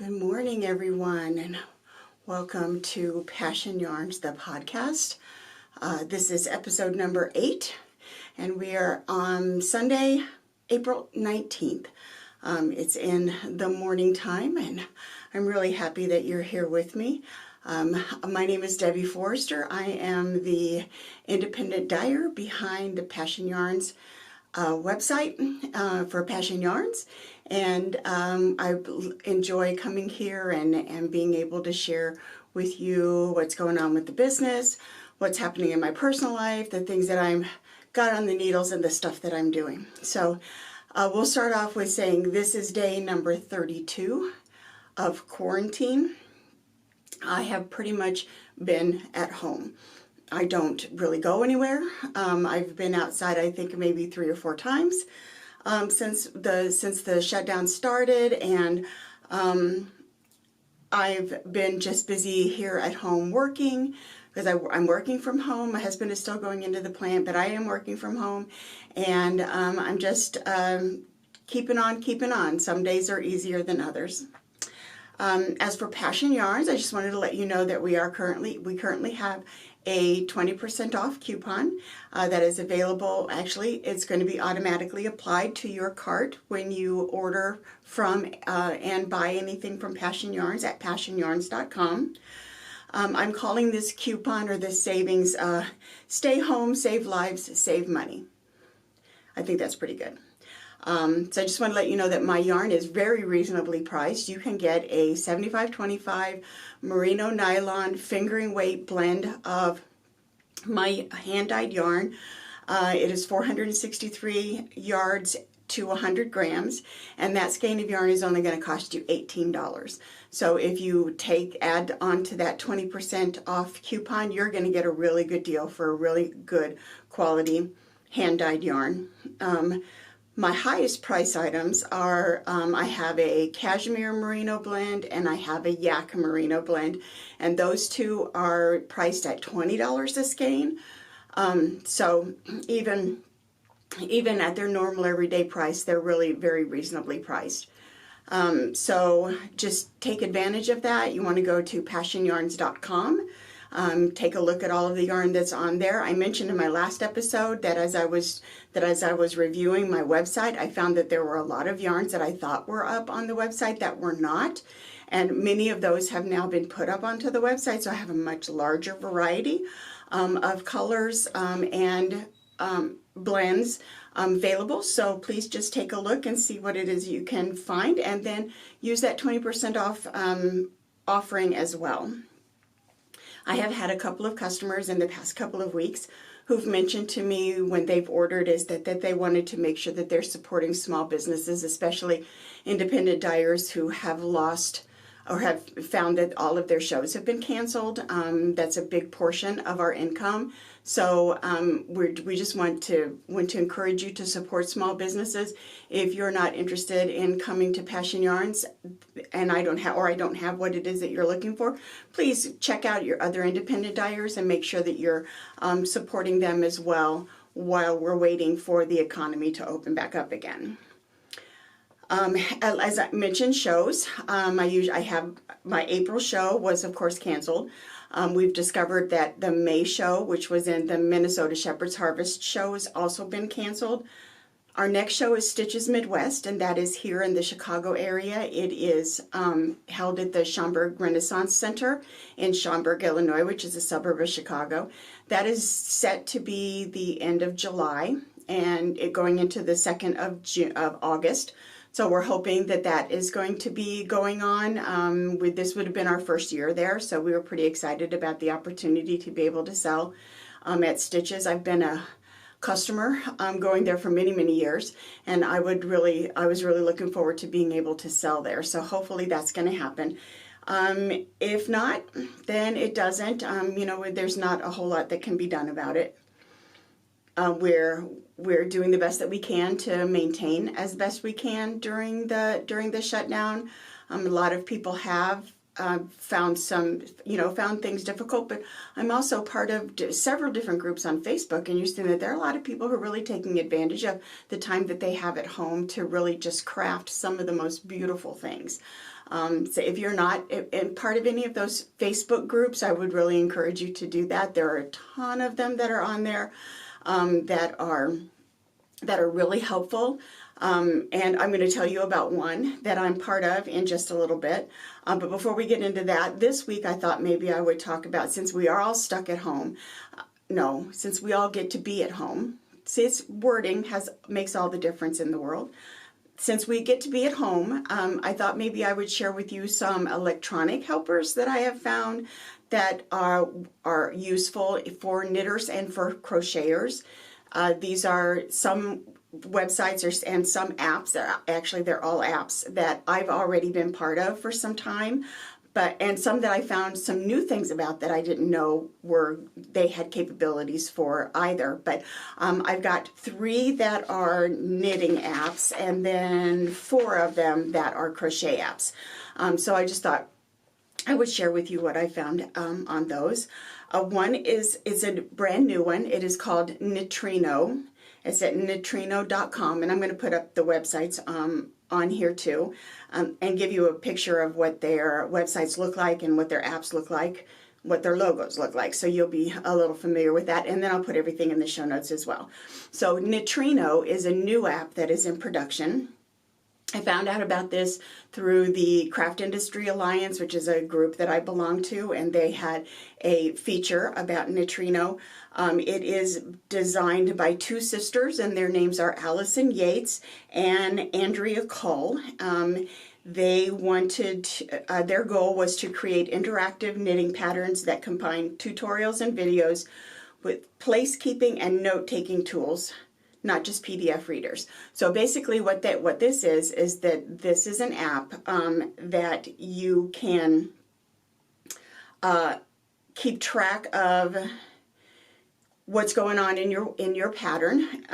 Good morning, everyone, and welcome to Passion Yarns, the podcast. This is episode number 8, and we are on Sunday, April 19th. It's in the morning time, and I'm really happy that you're here with me. My name is Debbie Forrester. I am the independent dyer behind the Passion Yarns website for Passion Yarns, and I enjoy coming here and being able to share with you what's going on with the business, what's happening in my personal life, the things that I'm got on the needles, and the stuff that I'm doing. So we'll start off with saying this is day number 32 of quarantine. I have pretty much been at home. I don't really go anywhere. I've been outside, I think, maybe 3 or 4 times since the shutdown started, and I've been just busy here at home working because I'm working from home. My husband is still going into the plant, but I am working from home, and I'm just keeping on. Some days are easier than others. As for Passion Yarns, I just wanted to let you know that we currently have a 20% off coupon that is available. Actually, it's going to be automatically applied to your cart when you order from and buy anything from Passion Yarns at PassionYarns.com. I'm calling this coupon or this savings, Stay Home, Save Lives, Save Money. I think that's pretty good. So I just want to let you know that my yarn is very reasonably priced. You can get a 75-25 merino nylon fingering weight blend of my hand-dyed yarn. It is 463 yards to 100 grams, and that skein of yarn is only going to cost you $18. So if you add on to that 20% off coupon, you're going to get a really good deal for a really good quality hand-dyed yarn. My highest price items are, I have a cashmere merino blend and I have a yak merino blend, and those two are priced at $20 a skein. So even at their normal everyday price, they're really very reasonably priced. So just take advantage of that. You want to go to PassionYarns.com. Take a look at all of the yarn that's on there. I mentioned in my last episode that as I was reviewing my website, I found that there were a lot of yarns that I thought were up on the website that were not, and many of those have now been put up onto the website. So I have a much larger variety of colors and blends available. So please just take a look and see what it is you can find, and then use that 20% off offering as well. I have had a couple of customers in the past couple of weeks who've mentioned to me when they've ordered is that they wanted to make sure that they're supporting small businesses, especially independent dyers who have lost or have found that all of their shows have been canceled. That's a big portion of our income. So we just want to encourage you to support small businesses. If you're not interested in coming to Passion Yarns, and I don't have what it is that you're looking for, please check out your other independent dyers and make sure that you're supporting them as well while we're waiting for the economy to open back up again. As I mentioned, shows. I have my April show was of course canceled. We've discovered that the May show, which was in the Minnesota Shepherd's Harvest show, has also been canceled. Our next show is Stitches Midwest, and that is here in the Chicago area. It is held at the Schaumburg Renaissance Center in Schaumburg, Illinois, which is a suburb of Chicago. That is set to be the end of July and going into the 2nd of August. So we're hoping that is going to be going on. This would have been our first year there, so we were pretty excited about the opportunity to be able to sell at Stitches. I've been a customer going there for many, many years, and I was really looking forward to being able to sell there. So hopefully that's going to happen. If not, then it doesn't. There's not a whole lot that can be done about it. We're doing the best that we can to maintain as best we can during the shutdown. A lot of people have found things difficult, but I'm also part of several different groups on Facebook, and you're seeing that there are a lot of people who are really taking advantage of the time that they have at home to really just craft some of the most beautiful things. So if you're not in part of any of those Facebook groups, I would really encourage you to do that. There are a ton of them that are on there that are really helpful. And I'm going to tell you about one that I'm part of in just a little bit. But before we get into that, this week I thought maybe I would talk about, since we are all stuck at home, since we all get to be at home, see, its wording makes all the difference in the world. Since we get to be at home, I thought maybe I would share with you some electronic helpers that I have found that are useful for knitters and for crocheters. These are some websites and some apps that they're all apps that I've already been part of for some time, and some that I found some new things about that I didn't know they had capabilities for either. But I've got 3 that are knitting apps and then 4 of them that are crochet apps. So I just thought I would share with you what I found on those. One is a brand new one. It is called Knitrino. It's at knitrino.com, and I'm going to put up the websites on here too, and give you a picture of what their websites look like and what their apps look like, what their logos look like, so you'll be a little familiar with that, and then I'll put everything in the show notes as well. So Knitrino is a new app that is in production. I found out about this through the Craft Industry Alliance, which is a group that I belong to, and they had a feature about Knitrino. It is designed by 2 sisters, and their names are Allison Yates and Andrea Cull. They wanted, their goal was to create interactive knitting patterns that combine tutorials and videos with placekeeping and note-taking tools, not just PDF readers. So basically what this is that this is an app that you can keep track of what's going on in your pattern.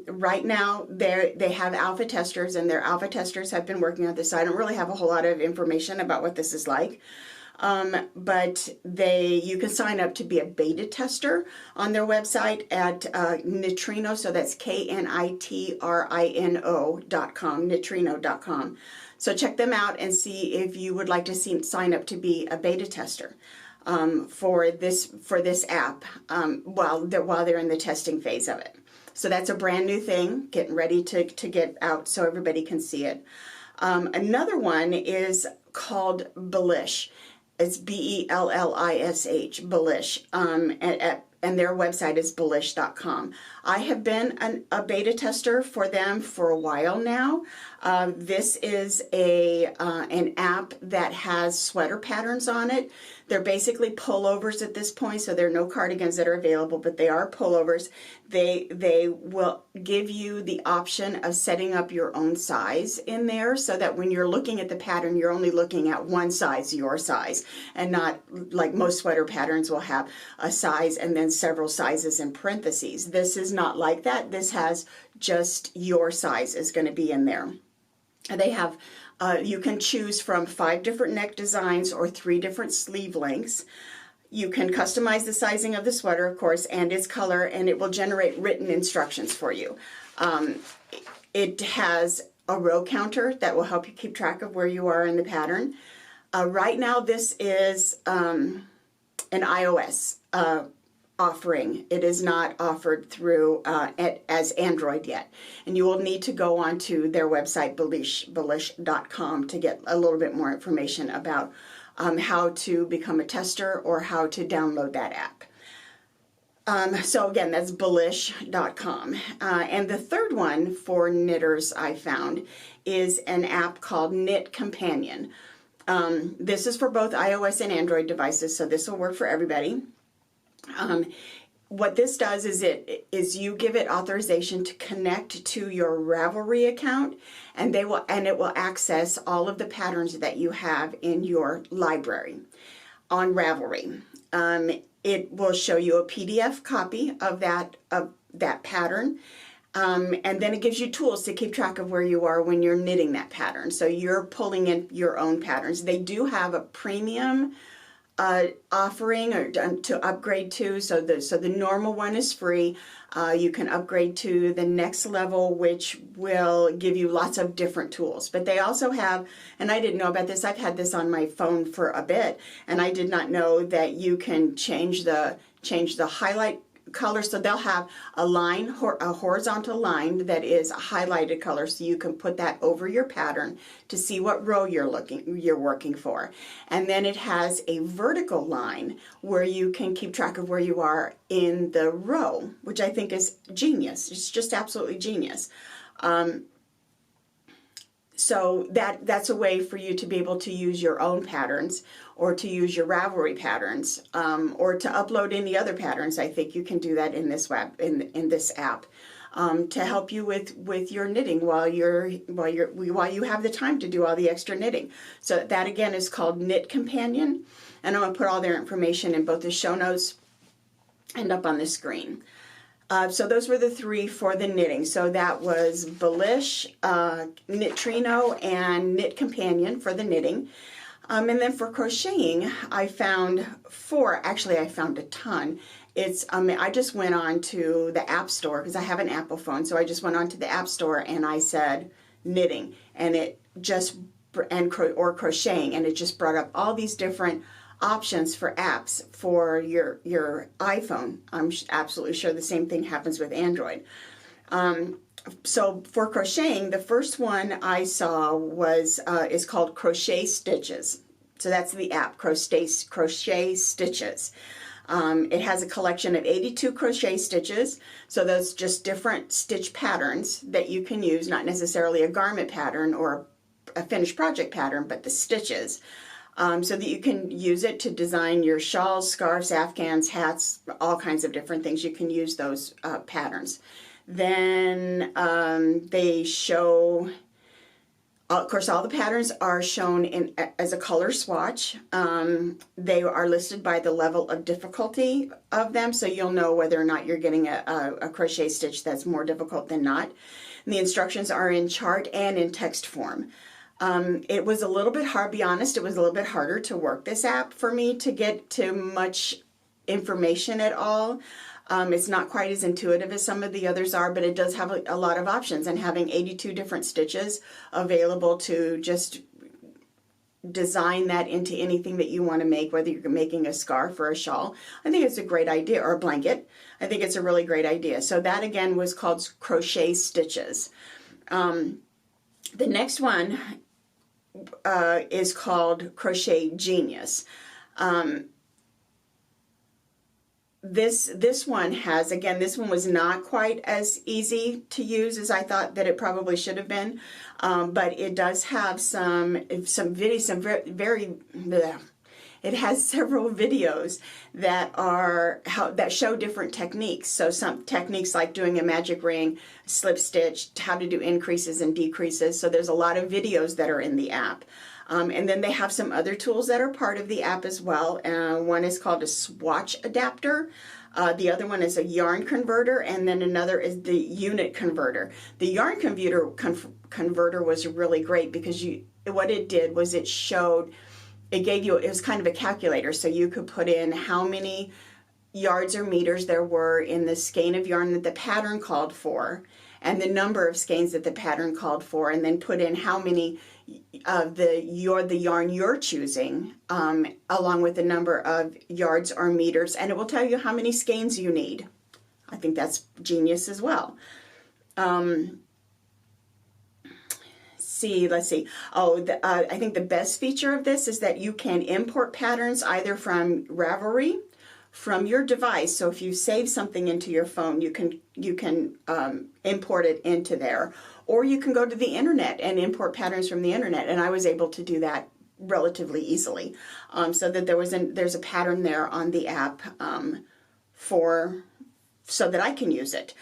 Right now they have alpha testers, and their alpha testers have been working on this. So I don't really have a whole lot of information about what this is like. But you can sign up to be a beta tester on their website at Knitrino, so that's KNITRINO.com, Knitrino.com. So check them out and see if you would like to sign up to be a beta tester for this app while they're in the testing phase of it. So that's a brand new thing, getting ready to get out so everybody can see it. Another one is called Bellish. It's BELLISH, Bellish, and their website is bellish.com. I have been a beta tester for them for a while now. This is an app that has sweater patterns on it. They're basically pullovers at this point, so there are no cardigans that are available, but they are pullovers. They will give you the option of setting up your own size in there, so that when you're looking at the pattern, you're only looking at one size, your size, and not like most sweater patterns will have a size and then several sizes in parentheses. This is not like that. This has just your size is going to be in there. They have you can choose from 5 different neck designs or 3 different sleeve lengths. You can customize the sizing of the sweater, of course, and its color, and it will generate written instructions for you. It has a row counter that will help you keep track of where you are in the pattern. Right now, this is an iOS offering. It is not offered through as Android yet. And you will need to go onto their website, bellish.com, to get a little bit more information about how to become a tester or how to download that app. So again, that's bellish.com. And the third one for knitters I found is an app called Knit Companion. This is for both iOS and Android devices, so this will work for everybody. What this does is you give it authorization to connect to your Ravelry account, and it will access all of the patterns that you have in your library on Ravelry. It will show you a PDF copy of that pattern, and then it gives you tools to keep track of where you are when you're knitting that pattern. So you're pulling in your own patterns. They do have a premium offering or to upgrade to. So the normal one is free. You can upgrade to the next level, which will give you lots of different tools. But they also have, and I didn't know about this, I've had this on my phone for a bit, and I did not know that you can change the highlight color. So they'll have a line, a horizontal line that is a highlighted color, so you can put that over your pattern to see what row you're working for. And then it has a vertical line where you can keep track of where you are in the row, which I think is genius. It's just absolutely genius. So that's a way for you to be able to use your own patterns, or to use your Ravelry patterns, or to upload any other patterns. I think you can do that in this in this app, to help you with your knitting while you have the time to do all the extra knitting. So that again is called Knit Companion, and I'm going to put all their information in both the show notes and up on the screen. So those were the three for the knitting. So that was Belish, Knit Trino, and Knit Companion for the knitting. And then for crocheting, I found four. Actually, I found a ton. It's I just went on to the App Store because I have an Apple phone. So I just went on to the App Store and I said knitting, and it just or crocheting, and it just brought up all these different options for apps for your iPhone. I'm absolutely sure the same thing happens with Android. So for crocheting, the first one I saw was is called Crochet Stitches. So that's the app, Crochet Stitches. It has a collection of 82 crochet stitches. So those just different stitch patterns that you can use, not necessarily a garment pattern or a finished project pattern, but the stitches. So that you can use it to design your shawls, scarves, afghans, hats, all kinds of different things. You can use those patterns. Then they show, of course, all the patterns are shown as a color swatch. They are listed by the level of difficulty of them, so you'll know whether or not you're getting a crochet stitch that's more difficult than not. And the instructions are in chart and in text form. It was a little bit hard, be honest, it was a little bit harder to work this app for me to get to much information at all. It's not quite as intuitive as some of the others are, but it does have a lot of options, and having 82 different stitches available to just design that into anything that you want to make, whether you're making a scarf or a shawl, I think it's a great idea, or a blanket. I think it's a really great idea. So that again was called Crochet Stitches. The next one is called Crochet Genius. This one has, again, this one was not quite as easy to use as I thought that it probably should have been, but it does have some videos, it has several videos that show different techniques. So some techniques like doing a magic ring, slip stitch, how to do increases and decreases. So there's a lot of videos that are in the app. And then they have some other tools that are part of the app as well. One is called a swatch adapter. The other one is a yarn converter, and then another is the unit converter. The yarn converter was really great because what it did was it gave you, it was kind of a calculator, so you could put in how many yards or meters there were in the skein of yarn that the pattern called for, and the number of skeins that the pattern called for, and then put in how many of the yarn you're choosing, along with the number of yards or meters, and it will tell you how many skeins you need. I think that's genius as well. Let's see. I think the best feature of this is that you can import patterns either from Ravelry, from your device. So if you save something into your phone, you can import it into there, or you can go to the internet and import patterns from the internet. And I was able to do that relatively easily, so that there's a pattern there on the app so that I can use it.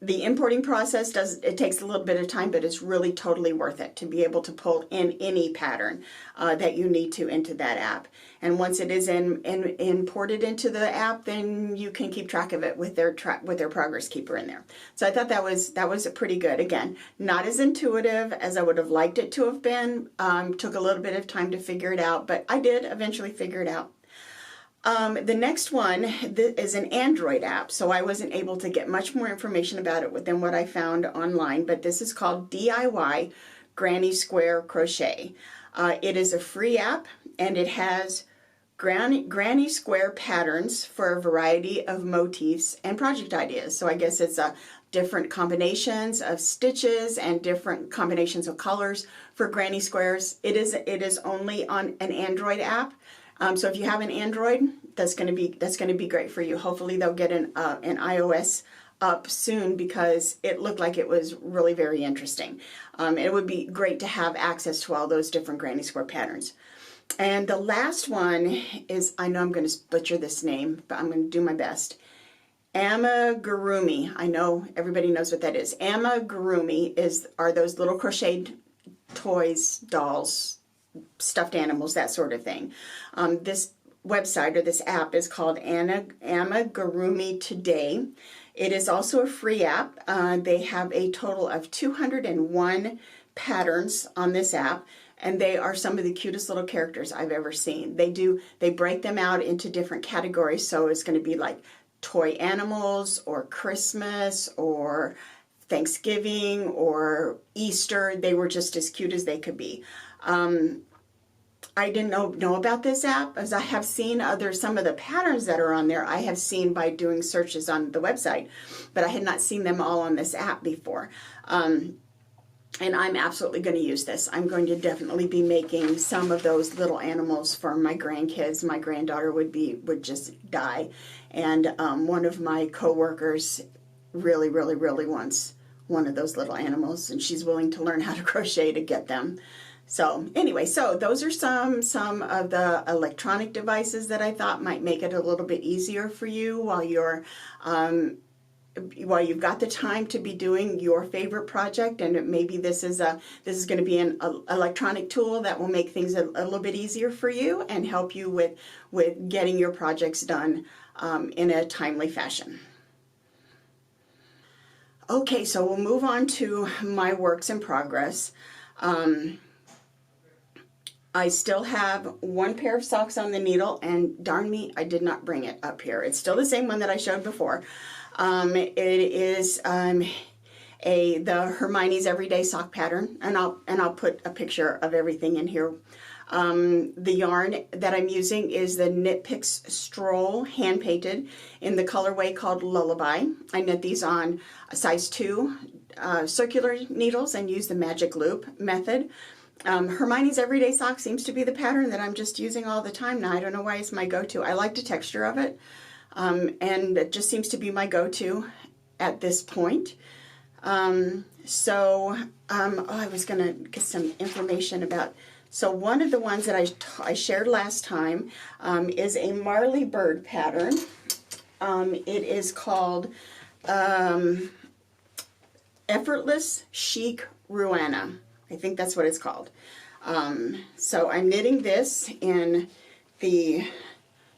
The importing process takes a little bit of time, but it's really totally worth it to be able to pull in any pattern that you need to into that app. And once it is imported into the app, then you can keep track of it with their progress keeper in there. So I thought that was pretty good. Again, not as intuitive as I would have liked it to have been. Took a little bit of time to figure it out, but I did eventually figure it out. The next one is an Android app, so I wasn't able to get much more information about it than what I found online, but this is called DIY Granny Square Crochet. It is a free app, and it has granny square patterns for a variety of motifs and project ideas. So I guess it's different combinations of stitches and different combinations of colors for granny squares. It is only on an Android app. So if you have an Android, that's going to be great for you. Hopefully they'll get an iOS up soon, because it looked like it was really very interesting. It would be great to have access to all those different granny square patterns. And the last one is, I know I'm going to butcher this name, but I'm going to do my best. Amigurumi. I know everybody knows what that is. Amigurumi are those little crocheted toys, dolls, stuffed animals, that sort of thing. This website or this app is called Amigurumi Today. It is also a free app. They have a total of 201 patterns on this app, and they are some of the cutest little characters I've ever seen. They break them out into different categories, so it's going to be like toy animals or Christmas or Thanksgiving or Easter. They were just as cute as they could be. I didn't know about this app, as I have seen some of the patterns that are on there I have seen by doing searches on the website, but I had not seen them all on this app before. And I'm absolutely going to use this. I'm going to definitely be making some of those little animals for my grandkids. My granddaughter would just die. And one of my coworkers really, really, really wants one of those little animals, and she's willing to learn how to crochet to get them. So anyway, so those are some of the electronic devices that I thought might make it a little bit easier for you while you've got the time to be doing your favorite project. And maybe this is going to be an electronic tool that will make things a little bit easier for you and help you with getting your projects done in a timely fashion. Okay, so we'll move on to my works in progress. I still have one pair of socks on the needle, and darn me, I did not bring it up here. It's still the same one that I showed before. It is the Hermione's Everyday Sock Pattern, and I'll put a picture of everything in here. The yarn that I'm using is the Knit Picks Stroll hand painted in the colorway called Lullaby. I knit these on a size 2 circular needles and use the magic loop method. Hermione's Everyday Sock seems to be the pattern that I'm just using all the time now. I don't know why it's my go-to. I like the texture of it, and it just seems to be my go-to at this point. I was going to get some information about. So one of the ones that I shared last time is a Marley Bird pattern. It is called Effortless Chic Ruana. I think that's what it's called. So I'm knitting this in the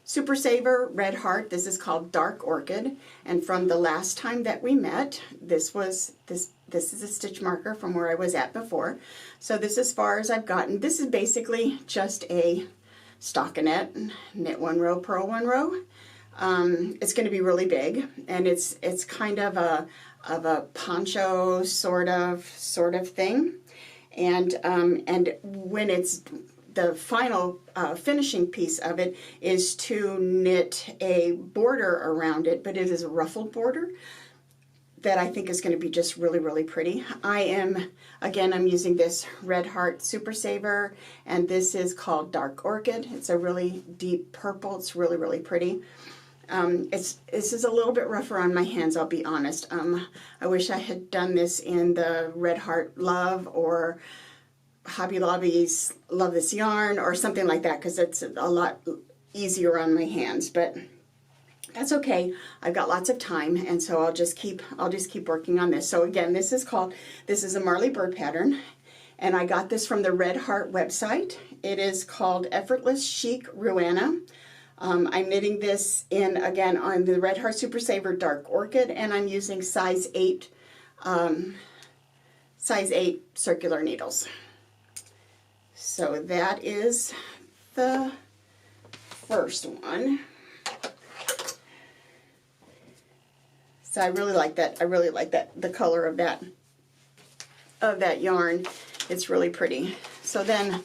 Super Saver Red Heart. This is called Dark Orchid. And from the last time that we met, this is a stitch marker from where I was at before. So this is as far as I've gotten. This is basically just a stockinette, knit 1 row, purl 1 row. It's going to be really big, and it's kind of a poncho sort of thing. And when it's the final finishing piece of it is to knit a border around it, but it is a ruffled border that I think is going to be just really, really pretty. I'm using this Red Heart Super Saver, and this is called Dark Orchid. It's a really deep purple. It's really, really pretty. This is a little bit rougher on my hands, I'll be honest. I wish I had done this in the Red Heart Love or Hobby Lobby's Love This Yarn or something like that, because it's a lot easier on my hands. But that's okay. I've got lots of time, and so I'll just keep working on this. So again, this is a Marley Bird pattern, and I got this from the Red Heart website. It is called Effortless Chic Ruana. I'm knitting this in, again, on the Red Heart Super Saver Dark Orchid, and I'm using size 8 circular needles. So that is the first one. So I really like that. I really like that, the color of that yarn. It's really pretty. So then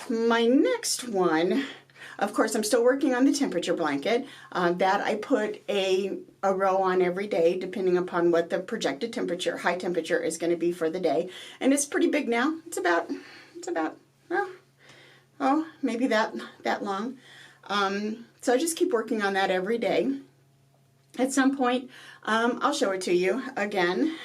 my next one, of course, I'm still working on the temperature blanket. That I put a row on every day, depending upon what the projected temperature, high temperature, is going to be for the day. And it's pretty big now. It's about maybe that long. So I just keep working on that every day. At some point, I'll show it to you again.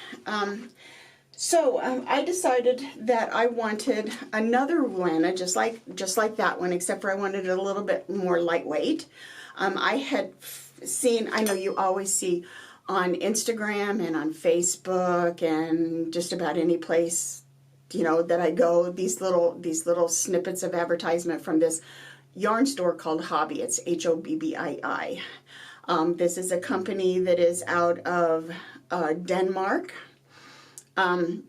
So I decided that I wanted another Ruana, just like that one, except for I wanted it a little bit more lightweight. I had seen, I know you always see on Instagram and on Facebook and just about any place, you know, that I go, these little snippets of advertisement from this yarn store called Hobby. It's Hobbii. This is a company that is out of Denmark. And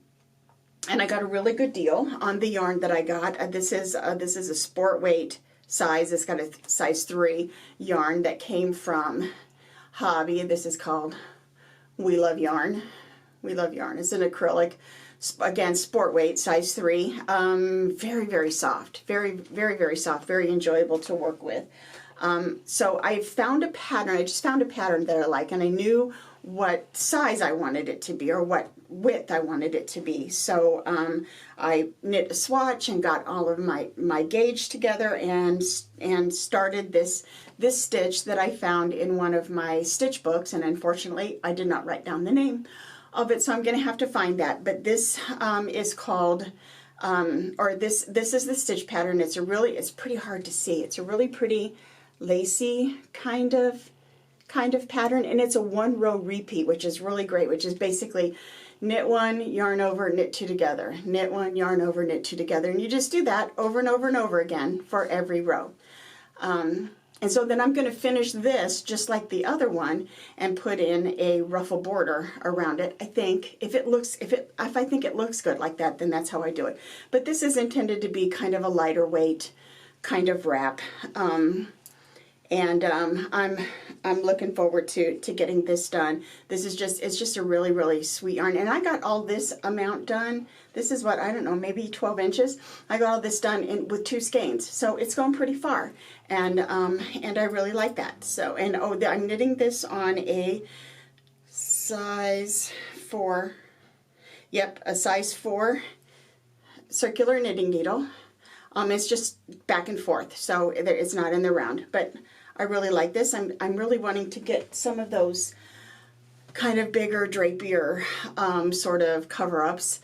I got a really good deal on the yarn that I got. This is a sport weight size. It's got a size 3 yarn that came from Hobby. This is called We Love Yarn. We Love Yarn. It's an acrylic, again, sport weight, size 3. Very, very soft. Very, very, very soft. Very enjoyable to work with. So I found a pattern. I just found a pattern that I like, and I knew what size I wanted it to be, or what width I wanted it to be. So I knit a swatch and got all of my gauge together and started this stitch that I found in one of my stitch books, and unfortunately I did not write down the name of it, so I'm going to have to find that. But this is called, this is the stitch pattern. It's pretty hard to see. It's a really pretty lacy kind of pattern, and it's a 1 row repeat, which is really great, which is basically knit 1, yarn over, knit 2 together, knit 1, yarn over, knit 2 together, and you just do that over and over and over again for every row. And so then I'm going to finish this just like the other one and put in a ruffle border around it. I think if I think it looks good like that, then that's how I do it. But this is intended to be kind of a lighter weight kind of wrap. And I'm looking forward to getting this done. This is it's just a really, really sweet yarn. And I got all this amount done. This is what, I don't know, maybe 12 inches. I got all this done with 2 skeins. So it's going pretty far. And I really like that. So, and I'm knitting this on a size 4, yep, a size 4 circular knitting needle. It's just back and forth, so it's not in the round, but I really like this. I'm really wanting to get some of those kind of bigger, drapier sort of cover-ups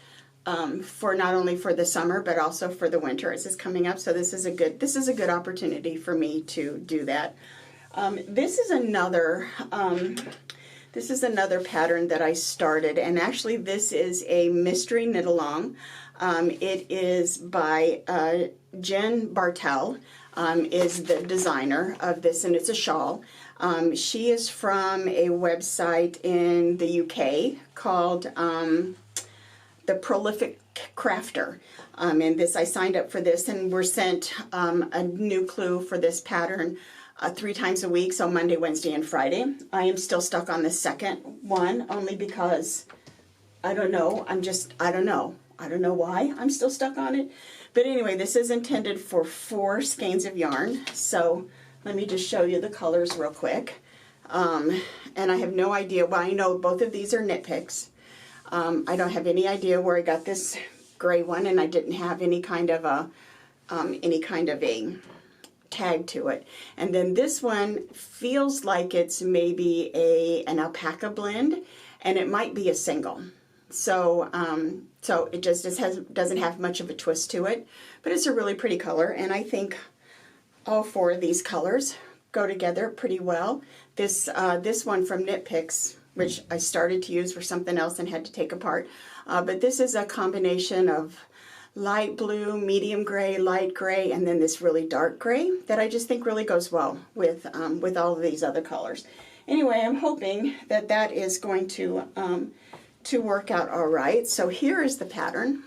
for not only for the summer but also for the winter as it's coming up. So this is a good opportunity for me to do that. This is another pattern that I started, and actually this is a mystery knit along. It is by Jen Bartel, is the designer of this, and it's a shawl. She is from a website in the UK called The Prolific Crafter. And this, I signed up for this, and we're sent a new clue for this pattern 3 times a week, so Monday, Wednesday, and Friday. I am still stuck on the second one, only because I don't know. I don't know. I don't know why I'm still stuck on it. But anyway, this is intended for 4 skeins of yarn. So let me just show you the colors real quick. And I have no idea. Well, I know both of these are knit picks. I don't have any idea where I got this gray one, and I didn't have any kind of a tag to it. And then this one feels like it's maybe an alpaca blend, and it might be a single. So so it just doesn't have much of a twist to it, but it's a really pretty color, and I think all 4 of these colors go together pretty well. This one from Knit Picks, which I started to use for something else and had to take apart. But this is a combination of light blue, medium gray, light gray, and then this really dark gray that I just think really goes well with all of these other colors. Anyway, I'm hoping that that is going to work out all right. So here is the pattern.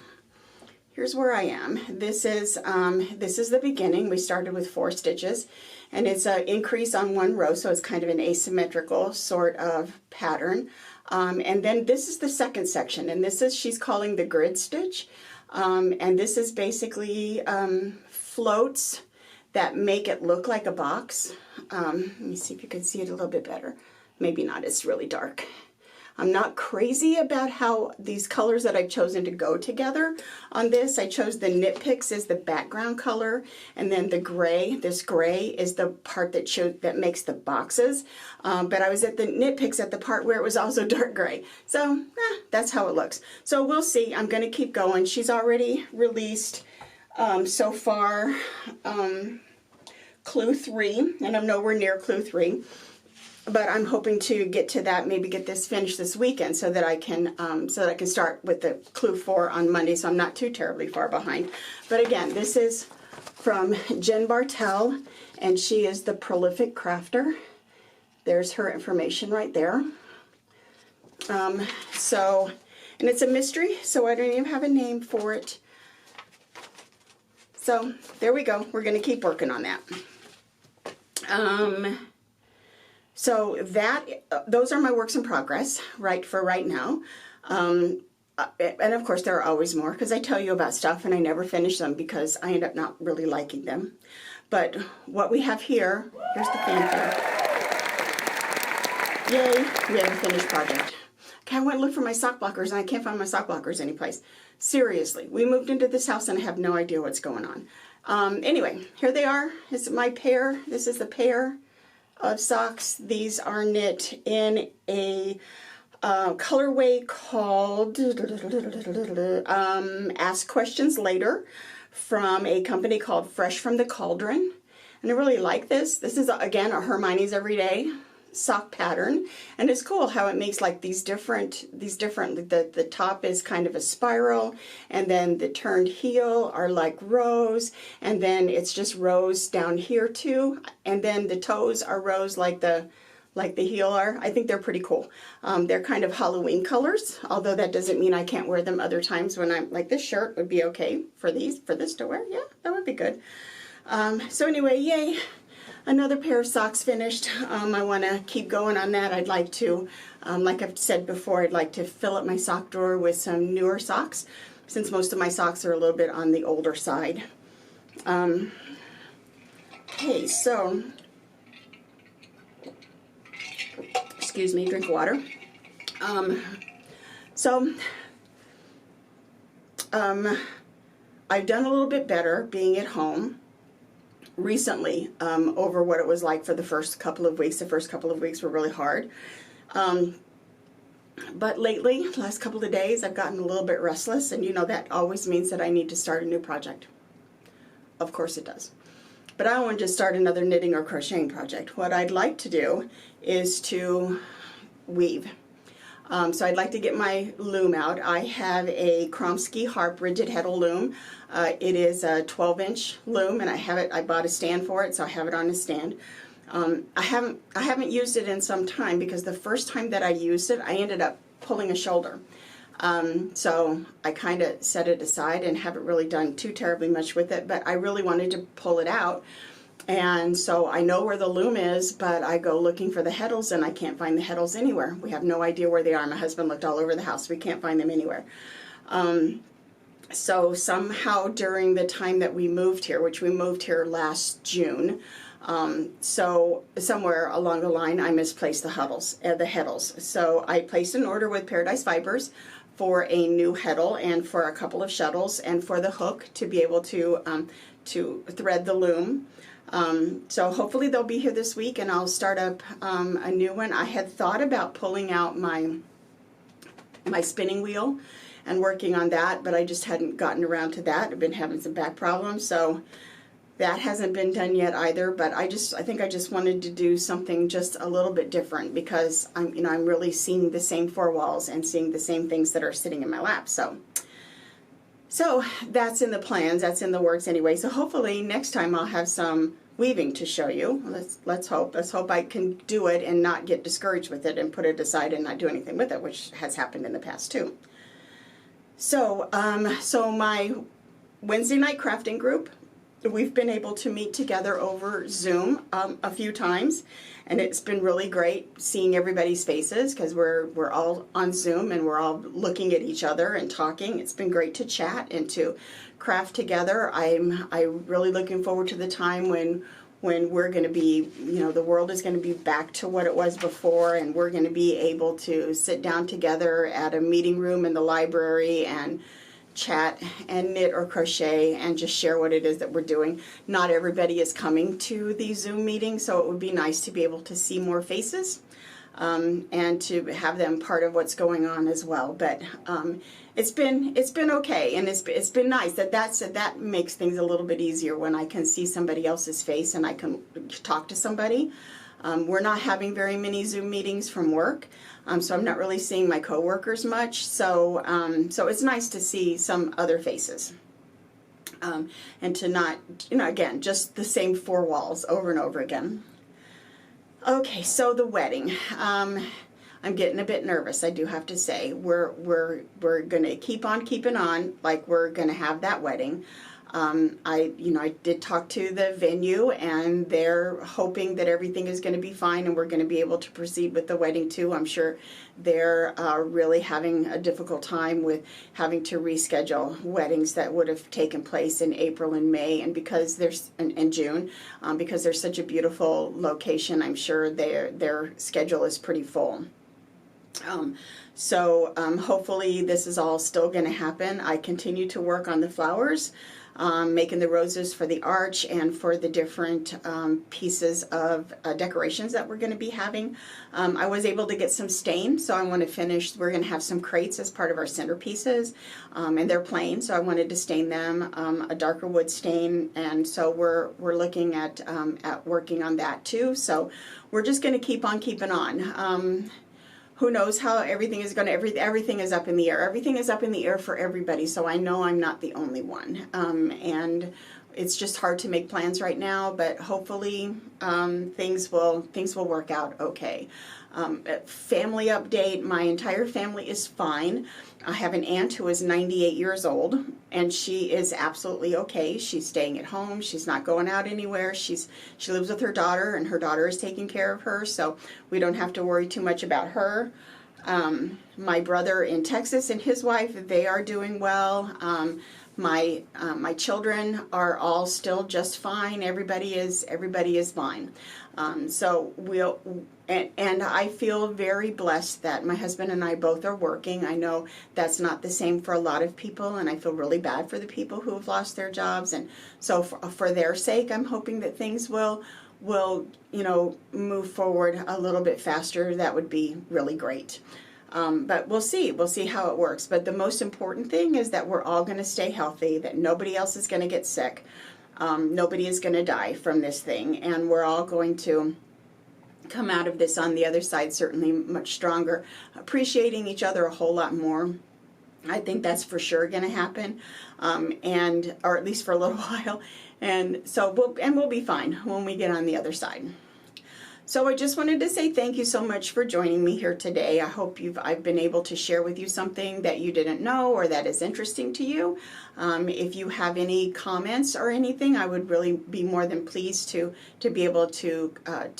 Here's where I am. This is the beginning. We started with 4 stitches, and it's an increase on 1 row, so it's kind of an asymmetrical sort of pattern. And then this is the second section, and this is, she's calling the grid stitch. And this is basically floats that make it look like a box. Let me see if you can see it a little bit better. Maybe not, it's really dark. I'm not crazy about how these colors that I've chosen to go together on this. I chose the Knit Picks as the background color, and then the gray, this gray is the part that makes the boxes. But I was at the Knit Picks at the part where it was also dark gray. So that's how it looks. So we'll see. I'm going to keep going. She's already released so far clue 3, and I'm nowhere near clue 3. But I'm hoping to get to that, maybe get this finished this weekend so that I can start with the clue 4 on Monday, so I'm not too terribly far behind. But again, this is from Jen Bartel, and she is the prolific crafter. There's her information right there. And it's a mystery, so I don't even have a name for it. So there we go. We're going to keep working on that. So those are my works in progress, for right now. And of course there are always more, because I tell you about stuff and I never finish them because I end up not really liking them. But what we have here, here's the fanfare. Yay, we have a finished project. Okay, I went and looked for my sock blockers and I can't find my sock blockers anyplace. Seriously, we moved into this house and I have no idea what's going on. Anyway, here they are. It's my pair. This is the pair of socks. These are knit in a colorway called Ask Questions Later from a company called Fresh from the Cauldron. And I really like this. This is, again, a Hermione's Everyday sock pattern, and it's cool how it makes like these different the top is kind of a spiral, and then the turned heel are like rows, and then it's just rows down here too, and then the toes are rows like the heel are. I think they're pretty cool. They're kind of Halloween colors, although that doesn't mean I can't wear them other times when I'm like, this shirt would be okay for this to wear. Yeah, that would be good. So anyway, yay. Another pair of socks finished. I want to keep going on that. I'd like to, like I've said before, I'd like to fill up my sock drawer with some newer socks, since most of my socks are a little bit on the older side. Okay, so, excuse me, drink water. I've done a little bit better being at home recently over what it was like for the first couple of weeks. The first couple of weeks were really hard. But lately, last couple of days, I've gotten a little bit restless, and you know that always means that I need to start a new project. Of course it does. But I don't want to just start another knitting or crocheting project. What I'd like to do is to weave. So I'd like to get my loom out. I have a Kromsky Harp rigid heddle loom. It is a 12-inch loom, and I bought a stand for it, so I have it on a stand. I haven't used it in some time, because the first time that I used it, I ended up pulling a shoulder. So I kind of set it aside and haven't really done too terribly much with it, but I really wanted to pull it out. And so I know where the loom is, but I go looking for the heddles and I can't find the heddles anywhere. We have no idea where they are. My husband looked all over the house. We can't find them anywhere. So somehow during the time that we moved here, which we moved here last June, so somewhere along the line I misplaced the heddles. So I placed an order with Paradise Fibers for a new heddle and for a couple of shuttles and for the hook to be able to thread the loom. So hopefully they'll be here this week and I'll start up a new one. I had thought about pulling out my spinning wheel and working on that, but I just hadn't gotten around to that. I've been having some back problems, so that hasn't been done yet either, but I think I just wanted to do something just a little bit different because I'm really seeing the same four walls and seeing the same things that are sitting in my lap. So that's in the plans, that's in the works anyway. So hopefully next time I'll have some weaving to show you. Let's hope I can do it and not get discouraged with it and put it aside and not do anything with it, which has happened in the past too. So so my Wednesday night crafting group, we've been able to meet together over Zoom a few times, and it's been really great seeing everybody's faces because we're all on Zoom and we're all looking at each other and talking. It's been great to chat and to craft together. I'm really looking forward to the time when we're going to be, the world is going to be back to what it was before, and we're going to be able to sit down together at a meeting room in the library and chat and knit or crochet and just share what it is that we're doing. Not everybody is coming to these Zoom meetings, so it would be nice to be able to see more faces and to have them part of what's going on as well. But it's been okay, and it's been nice that makes things a little bit easier when I can see somebody else's face and I can talk to somebody. We're not having very many Zoom meetings from work, so I'm not really seeing my coworkers much. So it's nice to see some other faces, and to not, again, just the same four walls over and over again. Okay, so the wedding. I'm getting a bit nervous, I do have to say. We're gonna keep on keeping on, like we're gonna have that wedding. I did talk to the venue, and they're hoping that everything is going to be fine and we're going to be able to proceed with the wedding too. I'm sure they're really having a difficult time with having to reschedule weddings that would have taken place in April and May, and because there's in June, because there's such a beautiful location, I'm sure their schedule is pretty full. Hopefully this is all still going to happen. I continue to work on the flowers, making the roses for the arch and for the different pieces of decorations that we're going to be having. I was able to get some stain, so I want to finish. We're going to have some crates as part of our centerpieces, and they're plain, so I wanted to stain them a darker wood stain, and so we're looking at working on that too. So we're just going to keep on keeping on. Who knows how everything is going to, everything is up in the air. Everything is up in the air for everybody, so I know I'm not the only one. And it's just hard to make plans right now, but hopefully things will work out okay. Family update, my entire family is fine. I have an aunt who is 98 years old, and she is absolutely okay. She's staying at home. She's not going out anywhere. She lives with her daughter, and her daughter is taking care of her, so we don't have to worry too much about her. My brother in Texas and his wife, they are doing well. My children are all still just fine. Everybody is fine. And I feel very blessed that my husband and I both are working. I know that's not the same for a lot of people, and I feel really bad for the people who have lost their jobs. And so for their sake, I'm hoping that things will move forward a little bit faster. That would be really great. But we'll see how it works. But the most important thing is that we're all going to stay healthy, that nobody else is going to get sick. Nobody is going to die from this thing, and we're all going to come out of this on the other side certainly much stronger, appreciating each other a whole lot more. I think that's for sure going to happen, or at least for a little while, and so we'll be fine when we get on the other side. So I just wanted to say thank you so much for joining me here today. I hope I've been able to share with you something that you didn't know or that is interesting to you. If you have any comments or anything, I would really be more than pleased to be able to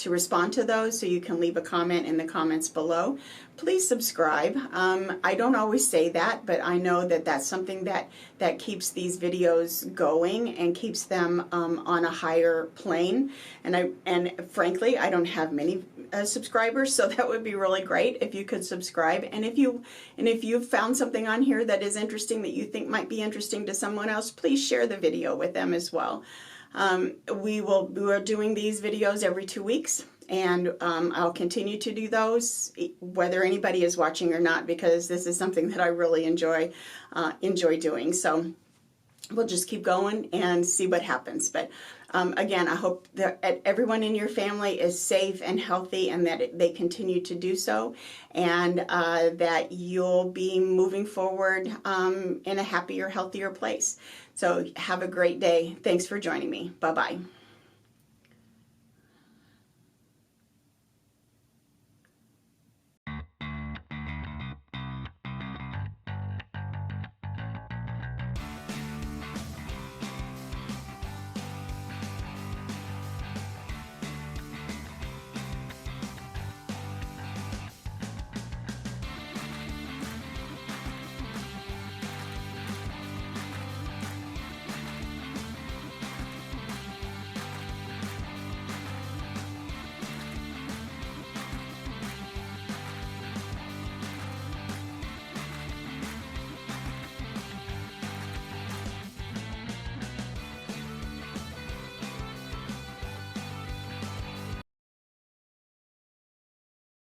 respond to those. So you can leave a comment in the comments below. Please subscribe. I don't always say that, but I know that that's something that keeps these videos going and keeps them on a higher plane. And frankly, I don't have many subscribers, so that would be really great if you could subscribe. And if you've found something on here that is interesting, that you think might be interesting to someone else, please share the video with them as well. We are doing these videos every 2 weeks. And I'll continue to do those whether anybody is watching or not, because this is something that I really enjoy doing. So we'll just keep going and see what happens. But again, I hope that everyone in your family is safe and healthy, and that they continue to do so, and that you'll be moving forward in a happier, healthier place. So have a great day. Thanks for joining me. Bye-bye.